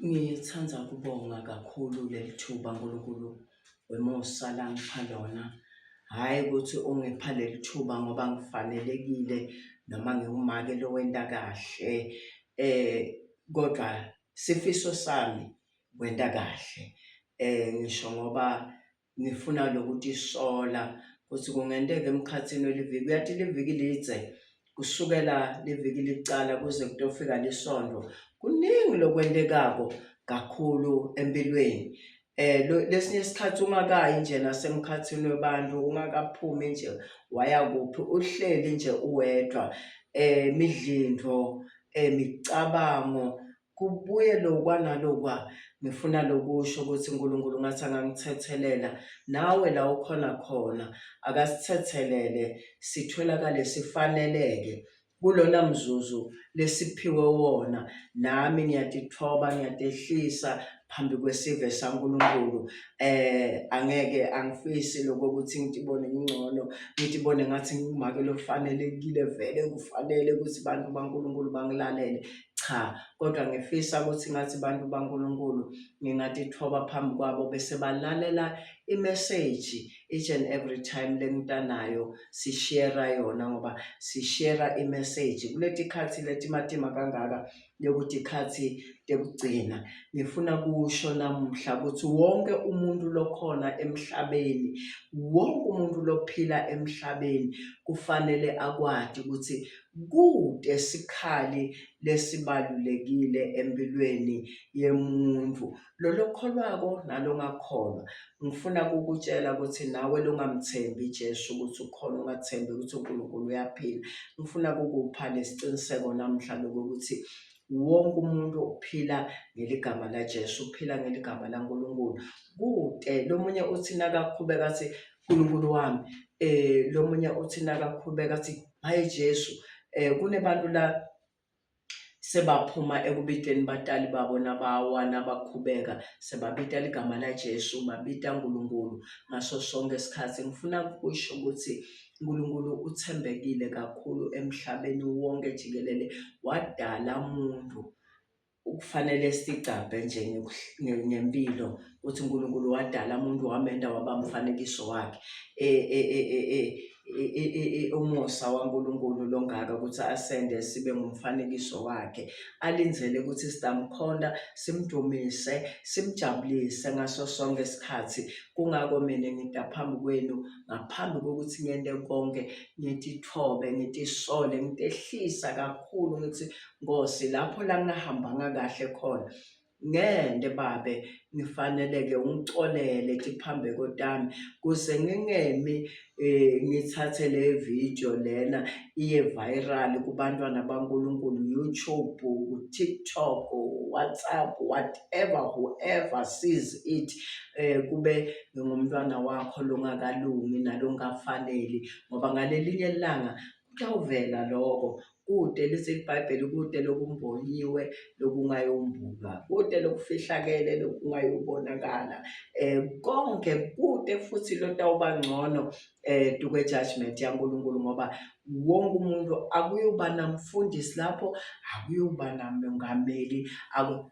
Ngithanda ukubonga kakhulu leli thuba uNkulunkulu wemusa langipha lona. Hhayi ukuthi ungipha leli thuba ngoba ngifanelekile noma ngiwumake lo wenta kahle, kodwa sifiso sami wenta kahle. Ngisho ngoba ngifuna nokuthi sola ukuthi kungenteka emkhathini weliviki, uyathi liviki lidze kusukela liviki licala kuze kutofika liSonto, kuningi lokwentekako kakhulu empilweni. Lesinye isikhathi ungakayi nje nasemkhathini webantu, ungakaphumi nje waya kuphi, uhleli nje uwedwa, imidlinto, imicabango, kubuye lokwa nalokwa. Ngifuna lokusho ukuthi uNkulunkulu ngathi angangithethelela nawe la ukhona khona, akasithethelele sitholakale sifaneleke kulona mzuzu lesiphiwe wona. Nami ngiyatithoba, ngiyatehlisa phambi kwesive saNkulunkulu. Angeke angifisi lokokuthi ngitibone ngingcono, ngitibone ngathi ngumake lofanelekile, vele kufanele ukuthi bantu baNkulunkulu bangilalele. Cha, kodwa ngifisa ukuthi ngathi bantu baNkulunkulu ngingatithoba phambi kwabo bese balalela imeseji each and every time lengitanayo sishera yona, ngoba sishera imeseji kuleti khathi letimatima kangaka yokuthi ikhathi tekugcina. Ngifuna kusho namuhla ukuthi wonke umuntu lokhona emhlabeni, wonke umuntu lophila emhlabeni kufanele akwati ukuthi kude sikhali lesibalulekile empilweni yemuntu, lo lokholwako nalongakholwa. Ngifuna kukutshela ukuthi nawe longamthembi Jesu ukuthi ukhona, ungathembi ukuthi uNkulunkulu uyaphila. Ngifuna kukupha lesiciniseko namhla lokuthi wonke umuntu uphila ngeligama laJesu, uphila ngeligama laNkulunkulu. Kude lomunye uthi nakaqhubeka athi Nkulunkulu wami, lomunye uthi nakaqhubeka athi hayi Jesu. Kunebantu la sebaphuma ekubiteni batali babo nabawa nabakhubeka, sebabita ligama laJesu, babita uNkulunkulu ngaso sonke isikhathi. Ngifuna kusho ukuthi uNkulunkulu uthembekile kakhulu emhlabeni wonke jikelele. Wadala umuntu, ukufanele sicabhe nje ngempilo ukuthi uNkulunkulu wadala umuntu wamenda waba umfanekiso wakhe. Umusa waNkulunkulu longaka ukuthi asende sibe ngumfanekiso wakhe, alinzele ukuthi sitamkhonda, simdumise, simjabulise ngaso sonke isikhathi. Kungako mina ngita phambi kwenu ngaphambi kokuthi ngiyente konke, ngitithobe, ngitisole, ngitehlisa kakhulu ngithi Nkosi, lapho la ngingahambanga kahle khona ngende babe, ngifaneleke ungicolele tiphambe kotami kuze ngingemi ngithathe le video lena iye viral kubantwana baNkulunkulu, YouTube, TikTok, WhatsApp, whatever, whoever sees it, kube ngumntwana wakho longakalungi nalongafaneli, ngoba ngalelinye ilanga kuyawuvela lokho. Kude lithi iBhayibheli, kude lokumbonyiwe lokungayombuka, kude lokufihlakele lokungayobonakala, konke kude futhi lotawuba ngcono tukwe judgment yaNkulunkulu, ngoba wonke umuntu akuyoba namfundisi lapho, akuyoba namongameli,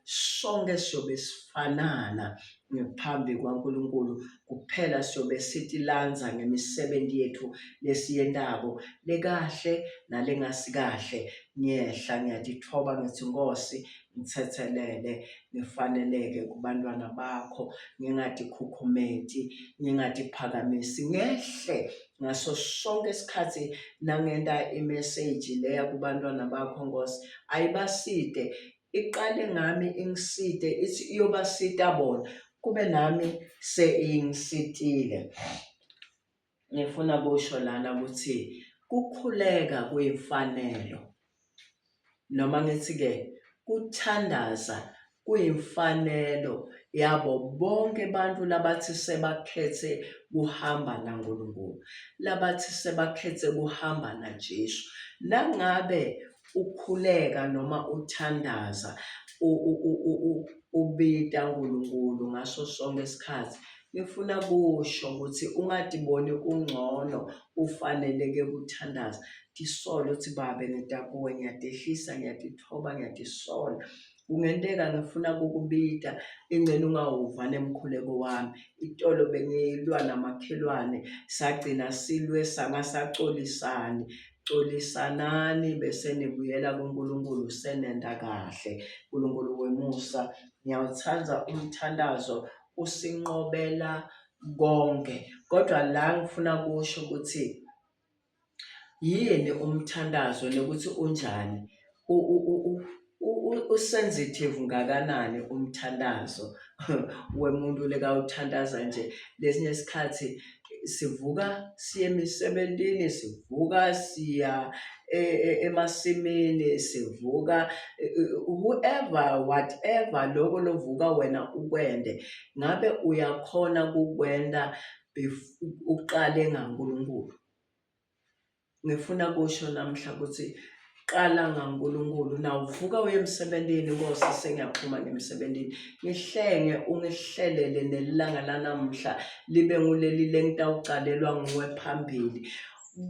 sonke siyobe sifanana ngaphambi kwaNkulunkulu. Kuphela siyobe sithi lanza ngemisebenzi yethu lesiyentako, lekahle nalengasikahle. Ngiyehla, ngiyatithoba ngithi Nkosi ngithethelele, ngifaneleke kubantwana bakho, ngingatikhukhumeti, ngingatiphakamisi, ngehle ngaso sonke isikhathi nangenta imeseji leya kubantwana bakho Nkosi. Ayibasite, iqale ngami ingisite, ithi iyobasita bona, kube nami seyingisitile. Ngifuna kusho lana ukuthi kukhuleka kuyimfanelo, noma ngithi-ke kuthandaza kuyimfanelo yabo bonke abantu labathi sebakhethe kuhamba naNkulunkulu, labathi sebakhethe kuhamba naJesu. Nangabe ukhuleka noma uthandaza ubita uNkulunkulu ngaso sonke isikhathi, ngifuna kusho ukuthi ungatiboni ungcono, ufaneleke kuthandaza. Tisole uthi Baba ngita kuwe, ngiyatehlisa, ngiyatithoba, ngiyatisola kungenteka ngifuna kukubida ingcela ungawuva nemkhuleko wami. Itolo bengilwa namakhelwane sagcina silwe sangasacolisani. Colisanani bese nibuyela kuNkulunkulu senenda kahle. uNkulunkulu wemusa, ngiyawuthanda umthandazo usinqobela konke. Kodwa la ngifuna kusho ukuthi yini umthandazo nokuthi unjani, usensitive ngakanani umthandazo wemuntu lekawuthandaza nje. Lesinye isikhathi sivuka siye emisebentini, sivuka siya emasimini, sivuka whatever loko lovuka wena ukwende, ngabe uyakhona kukwenda uqale ngaNkulunkulu. Ngifuna kusho namhla ukuthi qala ngaNkulunkulu. Nawuvuka uye emsebentini, Nkosi sengiyaphuma emsebentini, ngihlenge ungihlelele nelanga lanamhla libe nguleli lengitawucalelwa nguwe phambili.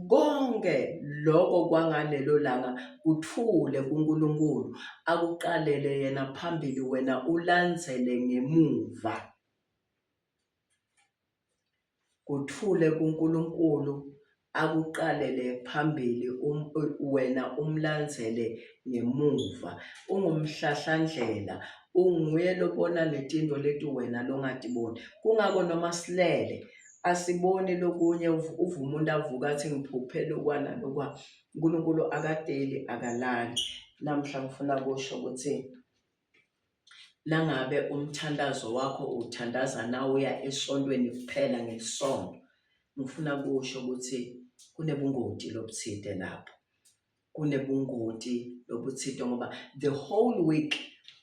Konke lokho kwangalelo langa kuthule kuNkulunkulu, akuqalele yena phambili, wena ulandzele ngemuva. Kuthule kuNkulunkulu, akuqalele phambili, wena umlandzele ngemuva. Ungumhlahlandlela, unguye lobona letinto leti wena longatiboni. Kungako noma silele asiboni lokunye, uva umuntu avuka athi ngiphuphele lokwana lokwa. uNkulunkulu akadeli, akalali. Namhla ngifuna kusho ukuthi nangabe umthandazo wakho uthandaza nawe uya esontweni kuphela ngesonto, ngifuna kusho ukuthi kunebungoti lobuthide lapho. Kunebungoti lobuthide ngoba the whole week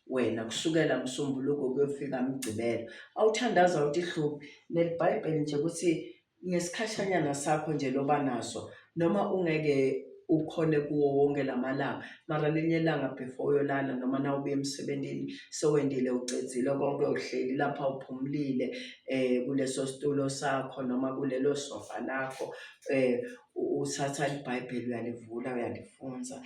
wena kusukela Msombuluko kuyofika Mgcibelo awuthandaza awutihluphi. NeBhayibheli nje ukuthi ngesikhashanyana sakho nje loba naso, noma ungeke ukhone kuwo wonke lamalanga, mara linye ilanga before uyolala noma nawubuya emsebentini sewendile ucedzile konke, uhleli lapha uphumlile kuleso situlo sakho noma kulelo sofa lakho, uthatha iBhayibheli uyalivula uyalifunza,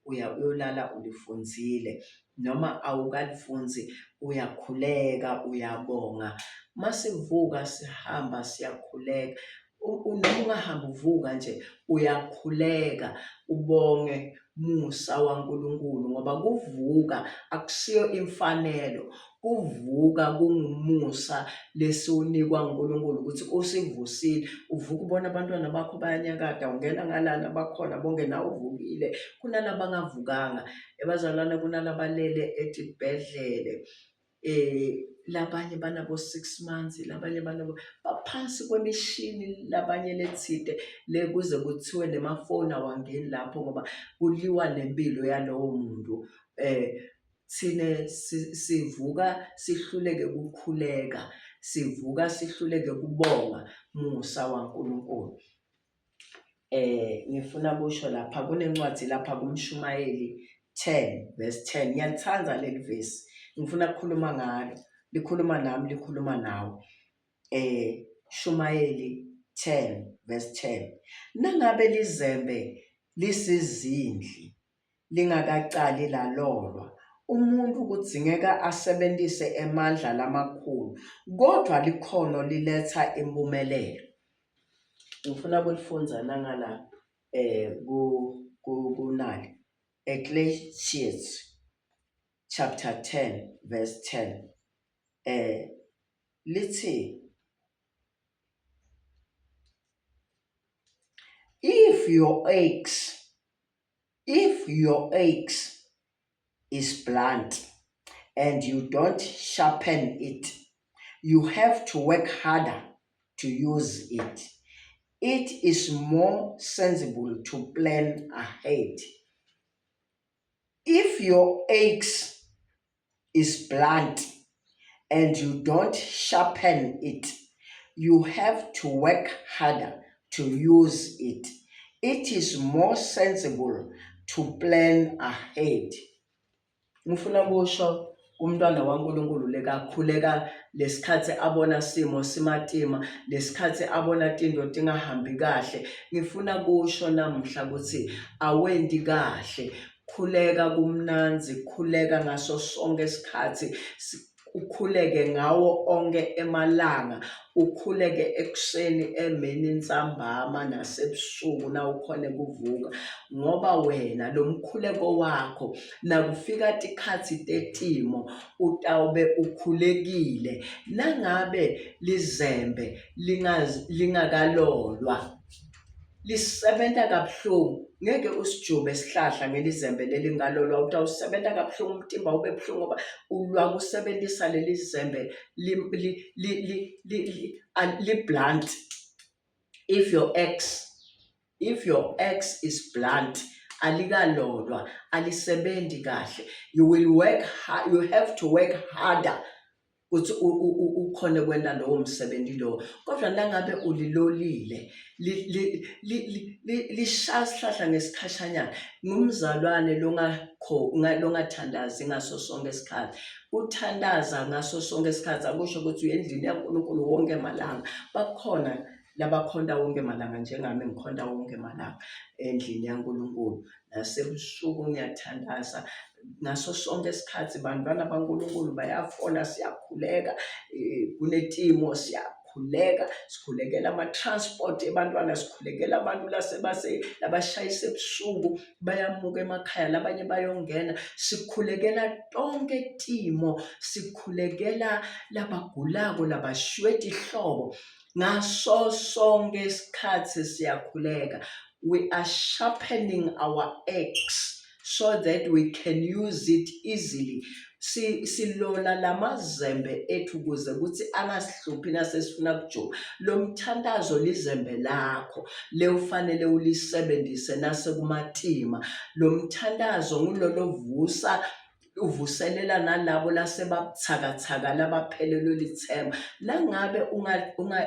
uyolala ulifunzile. Noma awukalifunzi uyakhuleka, uyabonga. Masivuka sihamba siyakhuleka. Noma ungahambi uvuka nje uyakhuleka, ubonge musa waNkulunkulu ngoba kuvuka akusiyo imfanelo. Kuvuka kungumusa lesiwunikwa uNkulunkulu ukuthi usivusile. Uvuka ubona abantwana bakho bayanyakata, ungena ngalana bakhona bonke nawe uvukile. Kunalaba bangavukanga abazalwane, kunalabalele esibhedlele, labanye banabo 6 months, labanye banabo baphansi kwemishini, labanye lethide kuze kuthiwe nemafoni awangeni lapho ngoba kuliwa nempilo yalowo muntu. Thine sivuka sihluleke kukhuleka, sivuka sihluleke kubonga musa waNkulunkulu. Ngifuna kusho lapha kunencwadi lapha kuMshumayeli 10 verse 10. Ngiyalithanda leli verse, ngifuna ukukhuluma ngalo, likhuluma nami, likhuluma nawe. Shumayeli 10 verse 10. Nangabe lizembe lisizindli lingakacali lalolwa, umuntu kudzingeka asebentise emandla lamakhulu, kodwa likhono liletha impumelelo. Ngifuna kulifunza nangala kunali Ecclesiastes chapter 10 verse 10. Lithi, if your axe is blunt and you don't sharpen it, you have to work harder to use it. It is more sensible to plan ahead. If your axe is blunt and you don't sharpen it, you have to work harder to use it. It is more sensible to plan ahead. Ngifuna kusho umntwana waNkulunkulu lekakhuleka lesikhathi abona simo simatima, lesikhathi abona tinto tingahambi kahle. Ngifuna kusho namhla ukuthi awendi kahle khuleka kumnanzi, khuleka ngaso sonke isikhathi, ukhuleke ngawo onke emalanga, ukhuleke ekuseni, emini, ntambama nasebusuku na ukhona kuvuka, ngoba wena lo mkhuleko wakho nakufika tikhathi tetimo utawube ukhulekile. Nangabe lizembe lingakalolwa lisebenza kabuhlungu, ngeke usijube isihlahla ngelizembe lelingalolwa, utawusebenta kabuhlungu, umtimba ube buhlungu ngoba ulwa kusebenzisa leli zembe li blunt. If your ex is blunt, alikalolwa, alisebenzi kahle, you have to work harder ukuthi ukhone kwenda lowo msebenzi lo. Kodwa nangabe ulilolile lishaya isihlahla ngesikhashanyana, ngumzalwane longathandazi ngaso sonke isikhathi. Uthandaza ngaso sonke isikhathi akusho ukuthi uyendlini yaNkulunkulu wonke malanga. Bakhona labakhonda wonke malanga njengami ngikhonda wonke malanga endlini yaNkulunkulu, nasebusuku ngiyathandaza ngaso sonke isikhathi. Bantwana baNkulunkulu bayafona, siyakhuleka, kunetimo siyakhuleka, sikhulekela ama-transport ebantwana, sikhulekela abantu labashayisa ebusuku bayamuka emakhaya, labanye bayongena, sikhulekela tonke timo, sikhulekela labagulako, labashweta ihlobo, ngaso sonke isikhathi siyakhuleka. We are sharpening our axe so that we can use it easily. Silola lamazembe ethu kuze ukuthi angasihluphi nasesifuna kujuba. Lo mthandazo lizembe lakho le ufanele ulisebenzise nasekumatima. Lo mthandazo ngulolo uvuselela nalabo lasebabuthakathaka labaphelelwe lithemba. Nangabe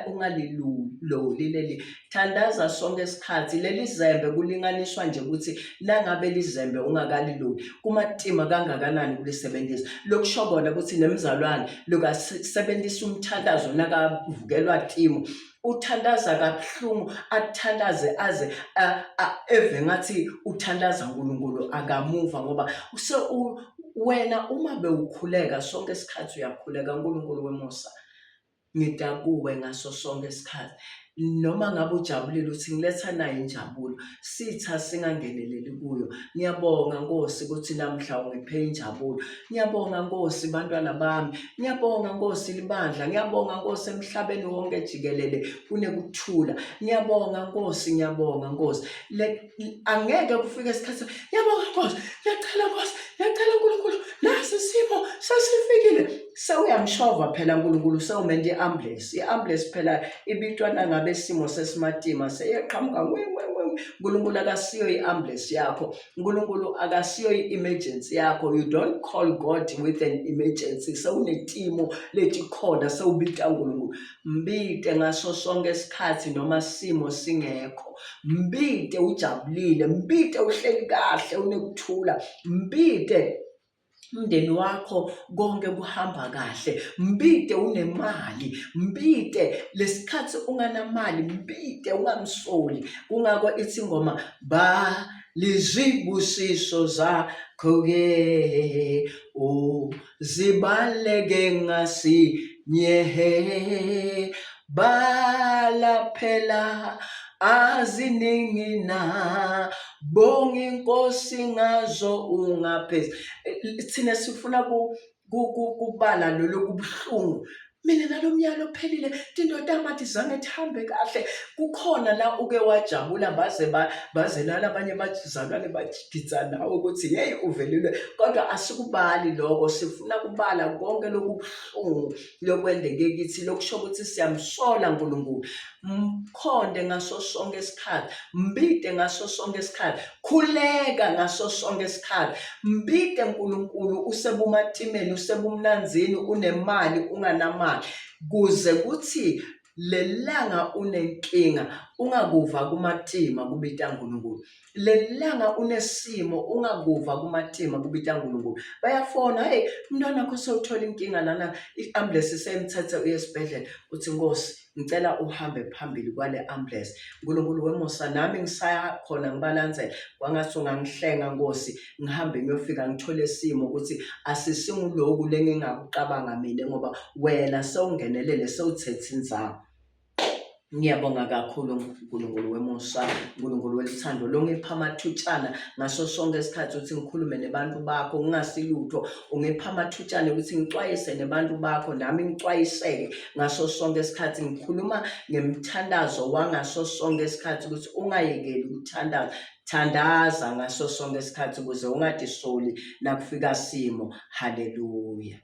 ungaliloli leli thandaza sonke isikhathi, leli zembe kulinganiswa nje ukuthi nangabe lizembe ungakaliloli kumatima kangakanani kulisebenzisa. Lokusho kona ukuthi nemzalwane lokasebenzisa umthandazo nakavukelwa timo, uthandaza kabuhlungu, athandaze aze eve ngathi uthandaza uNkulunkulu akamuva, ngoba wena uma bewukhuleka sonke isikhathi uyakhuleka. uNkulunkulu wemusa, ngida kuwe ngaso sonke isikhathi, noma ngabe ujabulile uthi ngiletha nayo injabulo, sitha singangeneleli kuyo. Ngiyabonga Nkosi ukuthi namhla ungiphe injabulo. Ngiyabonga Nkosi bantwana bami, ngiyabonga Nkosi libandla, ngiyabonga Nkosi emhlabeni wonke jikelele kunekuthula. Ngiyabonga Nkosi, ngiyabonga Nkosi. Angeke kufike isikhathi ngiyabonga Nkosi, ngiyacela Nkosi, ngiyacela uNkulunkulu, nasi isimo sesifikile. Sewuyamshova phela uNkulunkulu, sewumende i-ambulance. I-ambulance phela ibitwana ngabe simo sesimatima seyeqhamuka uNkulunkulu akasiyo i-ambulance yakho, uNkulunkulu akasiyo i-emergency yakho. You don't call God with an emergency. Sewunetimo lethi khona, sewubita uNkulunkulu. Mbite ngaso sonke isikhathi noma simo singekho, mbite ujabulile, mbite uhleli kahle unekuthula, mbite umndeni wakho konke kuhamba kahle, mbite unemali, mbite lesikhathi unganamali, mbite ungamsoli. Kungako ithi ingoma ba lizibusiso zakho-ke zibaleke ngasinye, bala phela aziningi na, bonga iNkosi ngazo ungaphezi. Thina sifuna kubala lolo kubuhlungu. Mina nalo myalo ophelile tindoda amathi zange thihambe kahle, kukhona la uke wajabula baze nalabanye bazalwane bajigidza nawe ukuthi hey uvelile, kodwa asikubali lokho. Sifuna kubala konke lokubuhlungu lokwendeke kithi, lokusho ukuthi siyamsola uNkulunkulu. Mkhonde ngaso sonke isikhathi, mbite ngaso sonke isikhathi, khuleka ngaso sonke isikhathi, mbite uNkulunkulu. Usebumatimeni, usebumnanzini, unemali, unganamali, kuze kuthi lelanga unenkinga ungakuva kumatima kubita uNkulunkulu. Lelanga unesimo ungakuva kumatima kubita uNkulunkulu. Bayafona, hey, umntwana wakho sewuthola inkinga lana, i-ambulance isemthethe uye esibhedlela. Uthi Nkosi, ngicela uhambe phambili kwale ambulance. Nkulunkulu wemusa, nami ngisaya khona ngibalandzela. Kwangathi ungangihlenga Nkosi, ngihambe ngiyofika ngithole isimo ukuthi asisinguloku lengingakucabanga mina ngoba wena sewungenelele sewuthethe inzalo. Ngiyabonga kakhulu uNkulunkulu wemusa, uNkulunkulu welithando, longipha amathutshana ngaso sonke isikhathi ukuthi ngikhulume nebantu bakho ngingasilutho. Ungipha amathutshana ukuthi ngixwayise nebantu bakho nami ngixwayiseke ngaso sonke isikhathi. Ngikhuluma ngemthandazo wangaso sonke isikhathi ukuthi ungayekeli ukuthandaza. Thandaza ngaso sonke isikhathi ukuze ungadisoli nakufika simo. Haleluya.